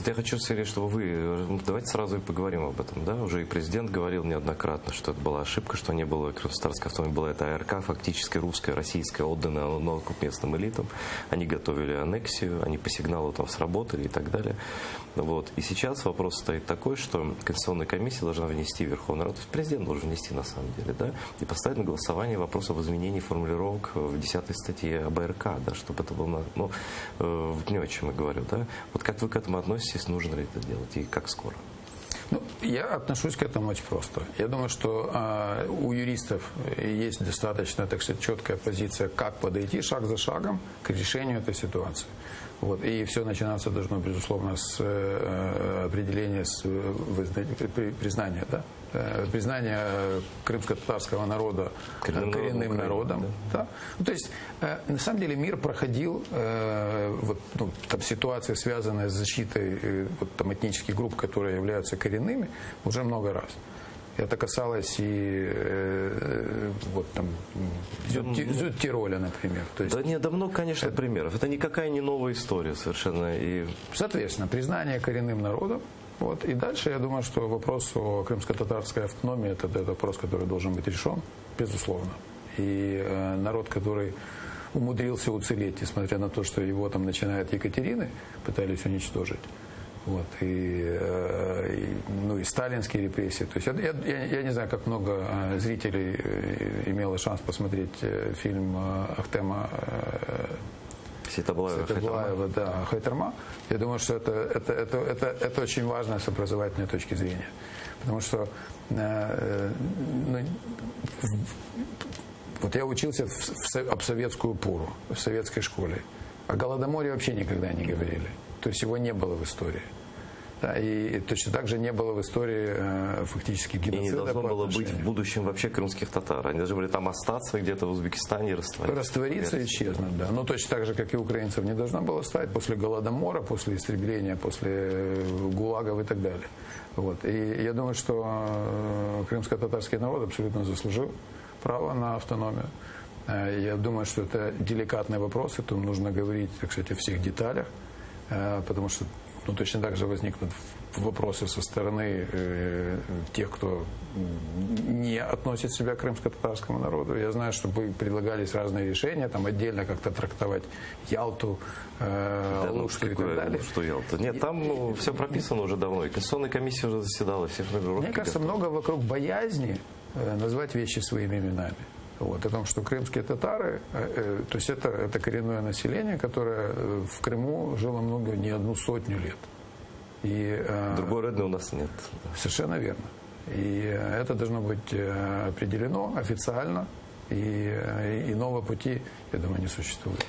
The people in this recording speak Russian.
Вот я хочу, Сергей, чтобы вы... Давайте сразу и поговорим об этом. Да? Уже и президент говорил неоднократно, что это была ошибка, что не было Крымско-татарской автономии, была это АРК, фактически русская, российская, отданная на откуп местным элитам. Они готовили аннексию, они по сигналу там сработали и так далее. Вот. И сейчас вопрос стоит такой, что Конституционная комиссия должна внести в Верховный Рад, то есть президент должен внести на самом деле, да, и поставить на голосование вопрос об изменении формулировок в 10 статье об АРК, да, чтобы это было, ну, вы понимаете, о чем я говорю, да? Вот как вы к этому относитесь, нужно ли это делать и как скоро? Ну, я отношусь к этому очень просто. Я думаю, что у юристов есть достаточно, так сказать, четкая позиция, как подойти шаг за шагом к решению этой ситуации. Вот. И все начинаться должно, безусловно, с определения, с признания, да? Признания крымско-татарского народа коренным народом. Да. Ну, то есть, на самом деле, мир проходил вот, ну, там, ситуации, связанные с защитой вот, там, этнических групп, которые являются коренными, уже много раз. Это касалось и вот там Зюд-Тироля, например. То есть, да нет, да много, конечно, примеров. Это никакая не новая история совершенно. И... Соответственно, признание коренным народом. Вот. И дальше, я думаю, что вопрос о крымско-татарской автономии – это вопрос, который должен быть решен, безусловно. И народ, который умудрился уцелеть, несмотря на то, что его там, начиная от Екатерины, пытались уничтожить. Вот, ну, и сталинские репрессии. То есть я не знаю, как много зрителей имело шанс посмотреть фильм Ахтема Сетаблаева, да, Хайтарма. Я думаю, что это очень важно с образовательной точки зрения. Потому что ну, вот я учился в советскую пору, в советской школе. О Голодоморе вообще никогда не говорили. То есть его не было в истории. Да, и точно так же не было в истории фактически геноцида. И не должно было быть в будущем вообще крымских татар. Они должны были там остаться где-то в Узбекистане и раствориться. Раствориться и исчезнуть, да. Но точно так же, как и украинцев, не должно было стать после Голодомора, после истребления, после ГУЛАГов и так далее. Вот. И я думаю, что крымско-татарский народ абсолютно заслужил право на автономию. Я думаю, что это деликатный вопрос, и тут нужно говорить, так сказать, о всех деталях, потому что ну, точно так же возникнут вопросы со стороны тех, кто не относит себя к крымско-татарскому народу. Я знаю, что предлагались разные решения, там отдельно как-то трактовать Ялту, Алушты и так далее. Что Ялта? Нет, там все прописано уже давно, и Конституционная комиссия уже заседала, все формулировки. Мне кажется, много вокруг боязни назвать вещи своими именами. Вот, о том, что крымские татары, то есть это коренное население, которое в Крыму жило не одну сотню лет. И, другой родины у нас нет. Совершенно верно. И это должно быть определено официально, и иного пути, я думаю, не существует.